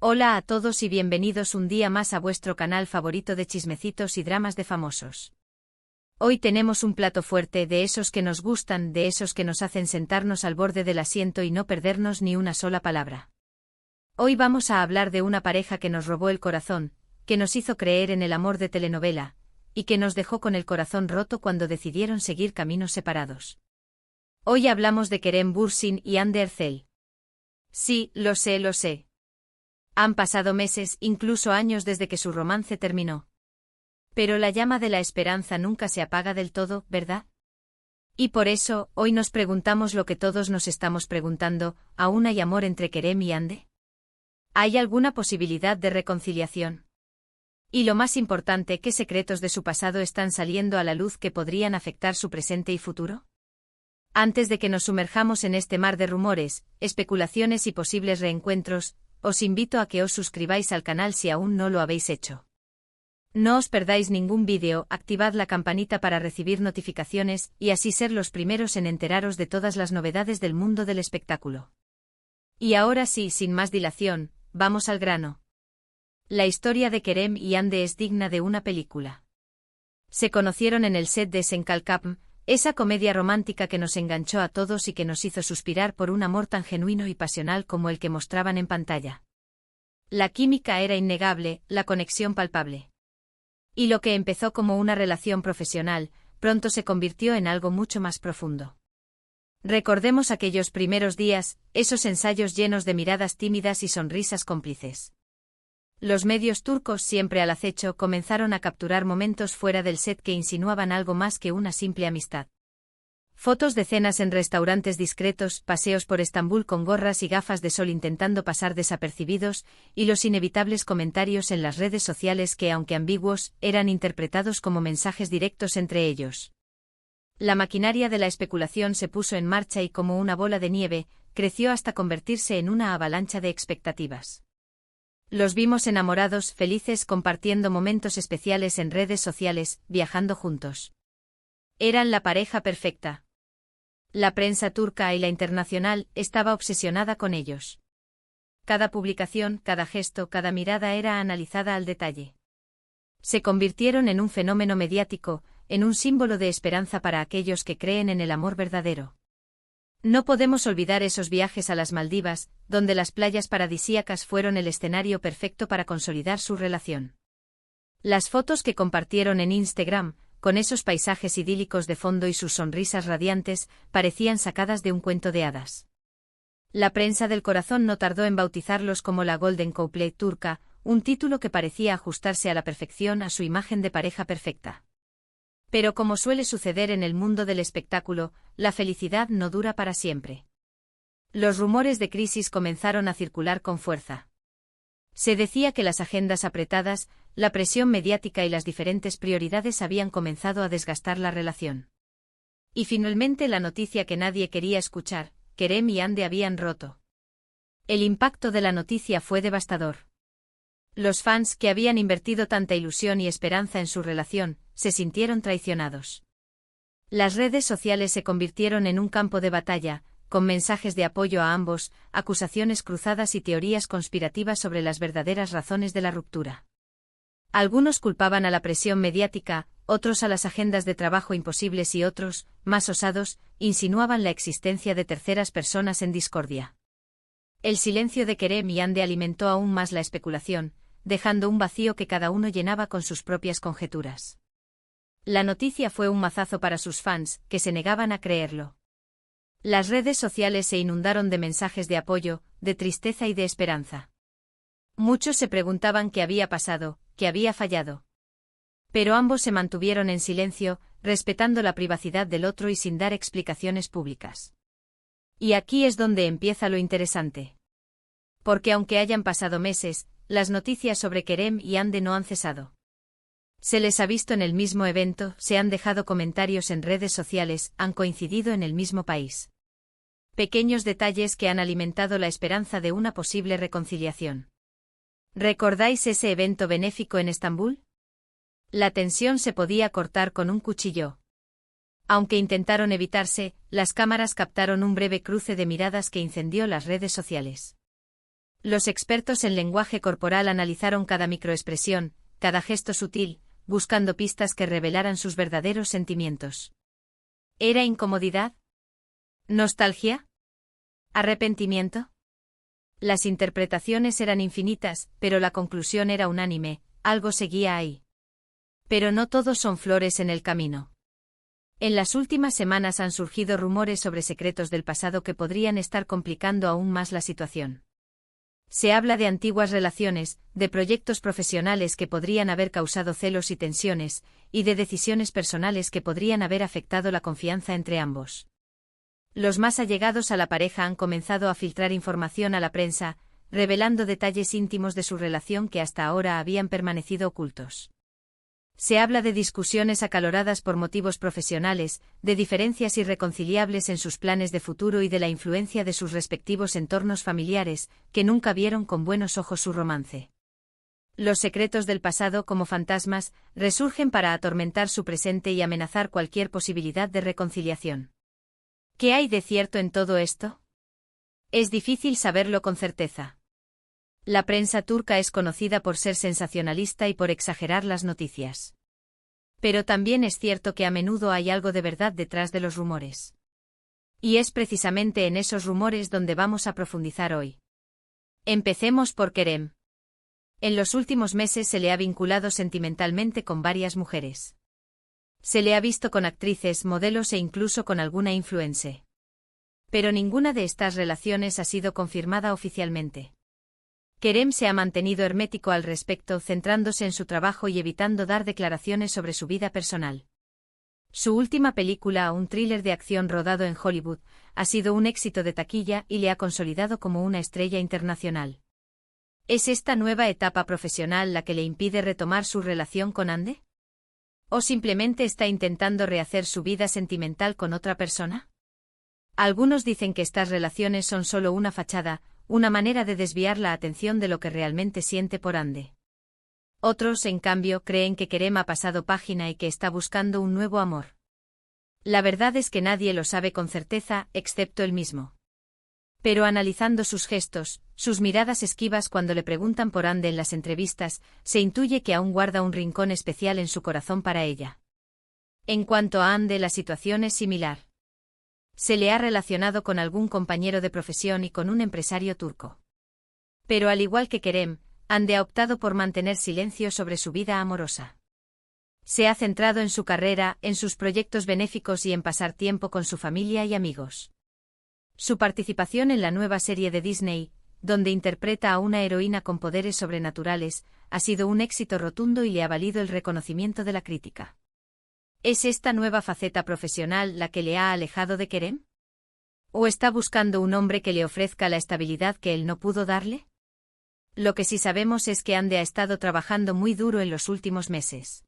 Hola a todos y bienvenidos un día más a vuestro canal favorito de chismecitos y dramas de famosos. Hoy tenemos un plato fuerte, de esos que nos gustan, de esos que nos hacen sentarnos al borde del asiento y no perdernos ni una sola palabra. Hoy vamos a hablar de una pareja que nos robó el corazón, que nos hizo creer en el amor de telenovela, y que nos dejó con el corazón roto cuando decidieron seguir caminos separados. Hoy hablamos de Kerem Bürsin y Hande Erçel. Sí, lo sé. Han pasado meses, incluso años desde que su romance terminó. Pero la llama de la esperanza nunca se apaga del todo, ¿verdad? Y por eso, hoy nos preguntamos lo que todos nos estamos preguntando: ¿aún hay amor entre Kerem y Hande? ¿Hay alguna posibilidad de reconciliación? Y lo más importante, ¿qué secretos de su pasado están saliendo a la luz que podrían afectar su presente y futuro? Antes de que nos sumerjamos en este mar de rumores, especulaciones y posibles reencuentros, os invito a que os suscribáis al canal si aún no lo habéis hecho. No os perdáis ningún vídeo, activad la campanita para recibir notificaciones y así ser los primeros en enteraros de todas las novedades del mundo del espectáculo. Y ahora sí, sin más dilación, vamos al grano. La historia de Kerem y Hande es digna de una película. Se conocieron en el set de Sen Kalkapm, esa comedia romántica que nos enganchó a todos y que nos hizo suspirar por un amor tan genuino y pasional como el que mostraban en pantalla. La química era innegable, la conexión palpable. Y lo que empezó como una relación profesional, pronto se convirtió en algo mucho más profundo. Recordemos aquellos primeros días, esos ensayos llenos de miradas tímidas y sonrisas cómplices. Los medios turcos, siempre al acecho, comenzaron a capturar momentos fuera del set que insinuaban algo más que una simple amistad. Fotos de cenas en restaurantes discretos, paseos por Estambul con gorras y gafas de sol intentando pasar desapercibidos, y los inevitables comentarios en las redes sociales que, aunque ambiguos, eran interpretados como mensajes directos entre ellos. La maquinaria de la especulación se puso en marcha y, como una bola de nieve, creció hasta convertirse en una avalancha de expectativas. Los vimos enamorados, felices, compartiendo momentos especiales en redes sociales, viajando juntos. Eran la pareja perfecta. La prensa turca y la internacional estaba obsesionada con ellos. Cada publicación, cada gesto, cada mirada era analizada al detalle. Se convirtieron en un fenómeno mediático, en un símbolo de esperanza para aquellos que creen en el amor verdadero. No podemos olvidar esos viajes a las Maldivas, donde las playas paradisíacas fueron el escenario perfecto para consolidar su relación. Las fotos que compartieron en Instagram, con esos paisajes idílicos de fondo y sus sonrisas radiantes, parecían sacadas de un cuento de hadas. La prensa del corazón no tardó en bautizarlos como la Golden Couple turca, un título que parecía ajustarse a la perfección a su imagen de pareja perfecta. Pero como suele suceder en el mundo del espectáculo, la felicidad no dura para siempre. Los rumores de crisis comenzaron a circular con fuerza. Se decía que las agendas apretadas, la presión mediática y las diferentes prioridades habían comenzado a desgastar la relación. Y finalmente la noticia que nadie quería escuchar: Kerem y Hande habían roto. El impacto de la noticia fue devastador. Los fans, que habían invertido tanta ilusión y esperanza en su relación, se sintieron traicionados. Las redes sociales se convirtieron en un campo de batalla, con mensajes de apoyo a ambos, acusaciones cruzadas y teorías conspirativas sobre las verdaderas razones de la ruptura. Algunos culpaban a la presión mediática, otros a las agendas de trabajo imposibles y otros, más osados, insinuaban la existencia de terceras personas en discordia. El silencio de Kerem y Hande alimentó aún más la especulación, dejando un vacío que cada uno llenaba con sus propias conjeturas. La noticia fue un mazazo para sus fans, que se negaban a creerlo. Las redes sociales se inundaron de mensajes de apoyo, de tristeza y de esperanza. Muchos se preguntaban qué había pasado, qué había fallado. Pero ambos se mantuvieron en silencio, respetando la privacidad del otro y sin dar explicaciones públicas. Y aquí es donde empieza lo interesante. Porque aunque hayan pasado meses, las noticias sobre Kerem y Hande no han cesado. Se les ha visto en el mismo evento, se han dejado comentarios en redes sociales, han coincidido en el mismo país. Pequeños detalles que han alimentado la esperanza de una posible reconciliación. ¿Recordáis ese evento benéfico en Estambul? La tensión se podía cortar con un cuchillo. Aunque intentaron evitarse, las cámaras captaron un breve cruce de miradas que incendió las redes sociales. Los expertos en lenguaje corporal analizaron cada microexpresión, cada gesto sutil, buscando pistas que revelaran sus verdaderos sentimientos. ¿Era incomodidad? ¿Nostalgia? ¿Arrepentimiento? Las interpretaciones eran infinitas, pero la conclusión era unánime: algo seguía ahí. Pero no todos son flores en el camino. En las últimas semanas han surgido rumores sobre secretos del pasado que podrían estar complicando aún más la situación. Se habla de antiguas relaciones, de proyectos profesionales que podrían haber causado celos y tensiones, y de decisiones personales que podrían haber afectado la confianza entre ambos. Los más allegados a la pareja han comenzado a filtrar información a la prensa, revelando detalles íntimos de su relación que hasta ahora habían permanecido ocultos. Se habla de discusiones acaloradas por motivos profesionales, de diferencias irreconciliables en sus planes de futuro y de la influencia de sus respectivos entornos familiares, que nunca vieron con buenos ojos su romance. Los secretos del pasado, como fantasmas, resurgen para atormentar su presente y amenazar cualquier posibilidad de reconciliación. ¿Qué hay de cierto en todo esto? Es difícil saberlo con certeza. La prensa turca es conocida por ser sensacionalista y por exagerar las noticias. Pero también es cierto que a menudo hay algo de verdad detrás de los rumores. Y es precisamente en esos rumores donde vamos a profundizar hoy. Empecemos por Kerem. En los últimos meses se le ha vinculado sentimentalmente con varias mujeres. Se le ha visto con actrices, modelos e incluso con alguna influencer. Pero ninguna de estas relaciones ha sido confirmada oficialmente. Kerem se ha mantenido hermético al respecto, centrándose en su trabajo y evitando dar declaraciones sobre su vida personal. Su última película, un thriller de acción rodado en Hollywood, ha sido un éxito de taquilla y le ha consolidado como una estrella internacional. ¿Es esta nueva etapa profesional la que le impide retomar su relación con Hande? ¿O simplemente está intentando rehacer su vida sentimental con otra persona? Algunos dicen que estas relaciones son solo una fachada, una manera de desviar la atención de lo que realmente siente por Hande. Otros, en cambio, creen que Kerem ha pasado página y que está buscando un nuevo amor. La verdad es que nadie lo sabe con certeza, excepto él mismo. Pero analizando sus gestos, sus miradas esquivas cuando le preguntan por Hande en las entrevistas, se intuye que aún guarda un rincón especial en su corazón para ella. En cuanto a Hande, la situación es similar. Se le ha relacionado con algún compañero de profesión y con un empresario turco. Pero al igual que Kerem, Hande ha optado por mantener silencio sobre su vida amorosa. Se ha centrado en su carrera, en sus proyectos benéficos y en pasar tiempo con su familia y amigos. Su participación en la nueva serie de Disney, donde interpreta a una heroína con poderes sobrenaturales, ha sido un éxito rotundo y le ha valido el reconocimiento de la crítica. ¿Es esta nueva faceta profesional la que le ha alejado de Kerem? ¿O está buscando un hombre que le ofrezca la estabilidad que él no pudo darle? Lo que sí sabemos es que Hande ha estado trabajando muy duro en los últimos meses.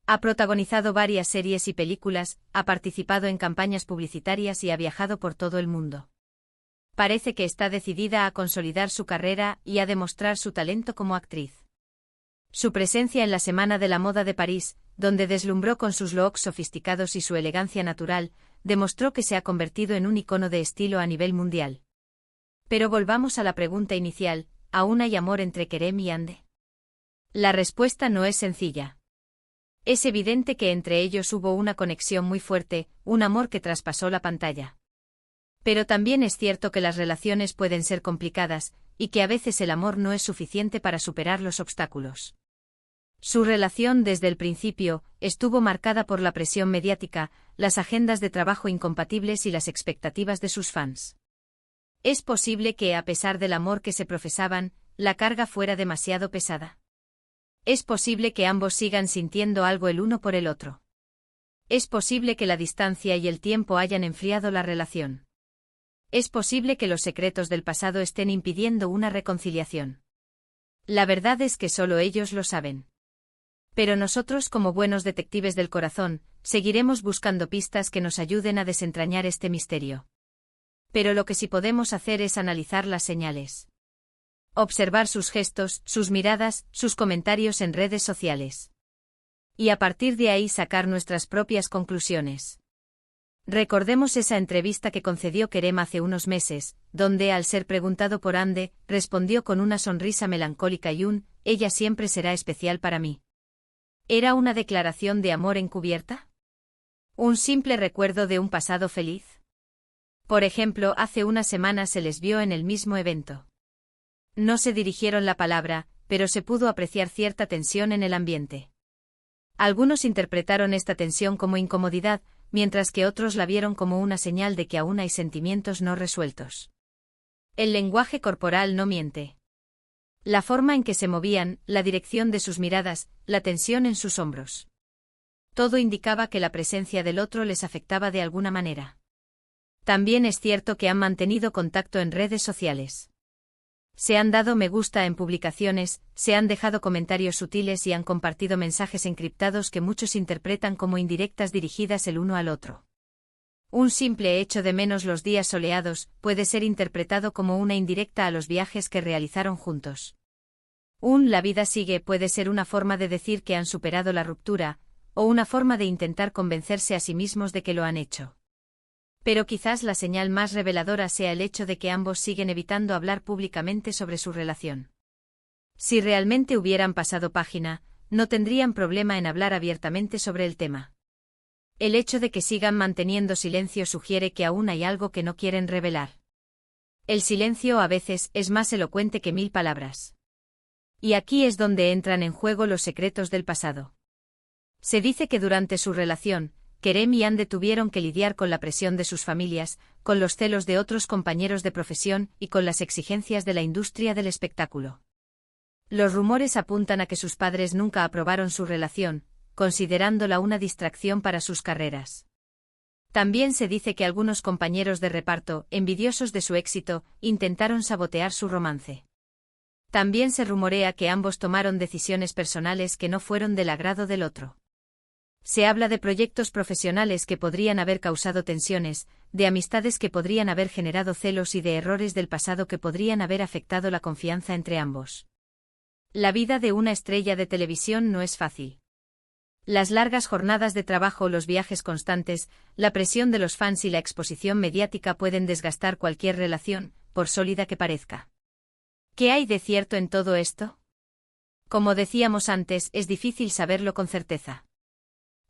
Ha protagonizado varias series y películas, ha participado en campañas publicitarias y ha viajado por todo el mundo. Parece que está decidida a consolidar su carrera y a demostrar su talento como actriz. Su presencia en la Semana de la Moda de París, donde deslumbró con sus looks sofisticados y su elegancia natural, demostró que se ha convertido en un icono de estilo a nivel mundial. Pero volvamos a la pregunta inicial: ¿aún hay amor entre Kerem y Hande? La respuesta no es sencilla. Es evidente que entre ellos hubo una conexión muy fuerte, un amor que traspasó la pantalla. Pero también es cierto que las relaciones pueden ser complicadas, y que a veces el amor no es suficiente para superar los obstáculos. Su relación desde el principio estuvo marcada por la presión mediática, las agendas de trabajo incompatibles y las expectativas de sus fans. Es posible que, a pesar del amor que se profesaban, la carga fuera demasiado pesada. Es posible que ambos sigan sintiendo algo el uno por el otro. Es posible que la distancia y el tiempo hayan enfriado la relación. Es posible que los secretos del pasado estén impidiendo una reconciliación. La verdad es que solo ellos lo saben. Pero nosotros, como buenos detectives del corazón, seguiremos buscando pistas que nos ayuden a desentrañar este misterio. Pero lo que sí podemos hacer es analizar las señales. Observar sus gestos, sus miradas, sus comentarios en redes sociales. Y a partir de ahí sacar nuestras propias conclusiones. Recordemos esa entrevista que concedió Kerem hace unos meses, donde, al ser preguntado por Hande, respondió con una sonrisa melancólica y ella siempre será especial para mí. ¿Era una declaración de amor encubierta? ¿Un simple recuerdo de un pasado feliz? Por ejemplo, hace unas semanas se les vio en el mismo evento. No se dirigieron la palabra, pero se pudo apreciar cierta tensión en el ambiente. Algunos interpretaron esta tensión como incomodidad, mientras que otros la vieron como una señal de que aún hay sentimientos no resueltos. El lenguaje corporal no miente. La forma en que se movían, la dirección de sus miradas, la tensión en sus hombros. Todo indicaba que la presencia del otro les afectaba de alguna manera. También es cierto que han mantenido contacto en redes sociales. Se han dado me gusta en publicaciones, se han dejado comentarios sutiles y han compartido mensajes encriptados que muchos interpretan como indirectas dirigidas el uno al otro. Un simple hecho de menos los días soleados puede ser interpretado como una indirecta a los viajes que realizaron juntos. La vida sigue puede ser una forma de decir que han superado la ruptura, o una forma de intentar convencerse a sí mismos de que lo han hecho. Pero quizás la señal más reveladora sea el hecho de que ambos siguen evitando hablar públicamente sobre su relación. Si realmente hubieran pasado página, no tendrían problema en hablar abiertamente sobre el tema. El hecho de que sigan manteniendo silencio sugiere que aún hay algo que no quieren revelar. El silencio a veces es más elocuente que 1000 palabras. Y aquí es donde entran en juego los secretos del pasado. Se dice que durante su relación, Kerem y Hande tuvieron que lidiar con la presión de sus familias, con los celos de otros compañeros de profesión y con las exigencias de la industria del espectáculo. Los rumores apuntan a que sus padres nunca aprobaron su relación, considerándola una distracción para sus carreras. También se dice que algunos compañeros de reparto, envidiosos de su éxito, intentaron sabotear su romance. También se rumorea que ambos tomaron decisiones personales que no fueron del agrado del otro. Se habla de proyectos profesionales que podrían haber causado tensiones, de amistades que podrían haber generado celos y de errores del pasado que podrían haber afectado la confianza entre ambos. La vida de una estrella de televisión no es fácil. Las largas jornadas de trabajo, los viajes constantes, la presión de los fans y la exposición mediática pueden desgastar cualquier relación, por sólida que parezca. ¿Qué hay de cierto en todo esto? Como decíamos antes, es difícil saberlo con certeza.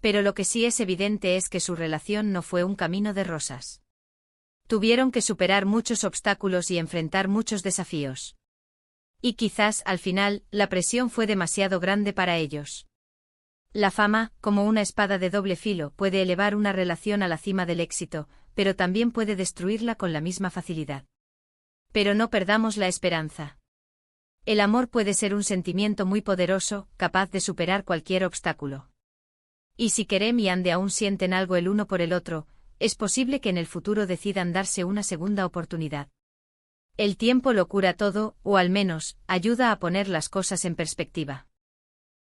Pero lo que sí es evidente es que su relación no fue un camino de rosas. Tuvieron que superar muchos obstáculos y enfrentar muchos desafíos. Y quizás, al final, la presión fue demasiado grande para ellos. La fama, como una espada de doble filo, puede elevar una relación a la cima del éxito, pero también puede destruirla con la misma facilidad. Pero no perdamos la esperanza. El amor puede ser un sentimiento muy poderoso, capaz de superar cualquier obstáculo. Y si Kerem y Hande aún sienten algo el uno por el otro, es posible que en el futuro decidan darse una segunda oportunidad. El tiempo lo cura todo, o al menos, ayuda a poner las cosas en perspectiva.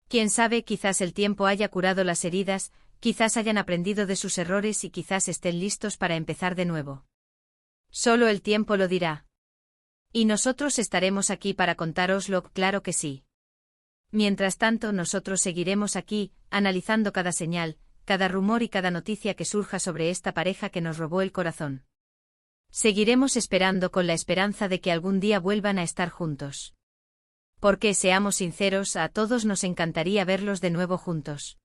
Quién sabe, quizás el tiempo haya curado las heridas, quizás hayan aprendido de sus errores y quizás estén listos para empezar de nuevo. Solo el tiempo lo dirá. Y nosotros estaremos aquí para contároslo, claro que sí. Mientras tanto, nosotros seguiremos aquí, analizando cada señal, cada rumor y cada noticia que surja sobre esta pareja que nos robó el corazón. Seguiremos esperando con la esperanza de que algún día vuelvan a estar juntos. Porque, seamos sinceros, a todos nos encantaría verlos de nuevo juntos.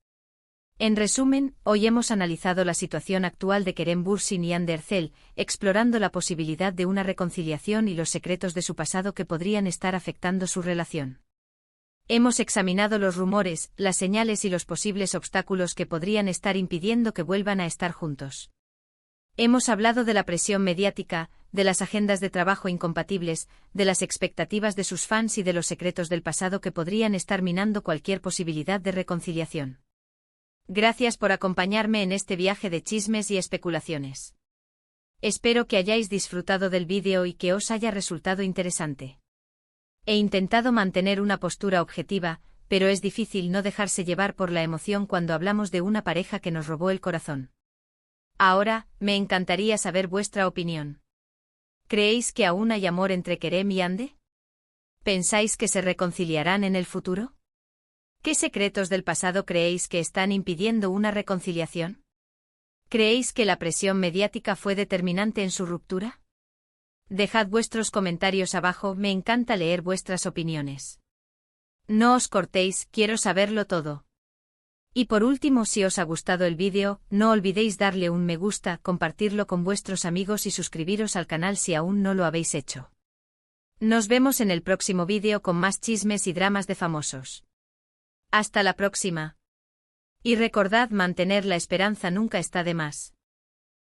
En resumen, hoy hemos analizado la situación actual de Kerem Bürsin y Hande Erçel, explorando la posibilidad de una reconciliación y los secretos de su pasado que podrían estar afectando su relación. Hemos examinado los rumores, las señales y los posibles obstáculos que podrían estar impidiendo que vuelvan a estar juntos. Hemos hablado de la presión mediática, de las agendas de trabajo incompatibles, de las expectativas de sus fans y de los secretos del pasado que podrían estar minando cualquier posibilidad de reconciliación. Gracias por acompañarme en este viaje de chismes y especulaciones. Espero que hayáis disfrutado del vídeo y que os haya resultado interesante. He intentado mantener una postura objetiva, pero es difícil no dejarse llevar por la emoción cuando hablamos de una pareja que nos robó el corazón. Ahora, me encantaría saber vuestra opinión. ¿Creéis que aún hay amor entre Kerem y Hande? ¿Pensáis que se reconciliarán en el futuro? ¿Qué secretos del pasado creéis que están impidiendo una reconciliación? ¿Creéis que la presión mediática fue determinante en su ruptura? Dejad vuestros comentarios abajo, me encanta leer vuestras opiniones. No os cortéis, quiero saberlo todo. Y por último, si os ha gustado el vídeo, no olvidéis darle un me gusta, compartirlo con vuestros amigos y suscribiros al canal si aún no lo habéis hecho. Nos vemos en el próximo vídeo con más chismes y dramas de famosos. Hasta la próxima. Y recordad, mantener la esperanza nunca está de más.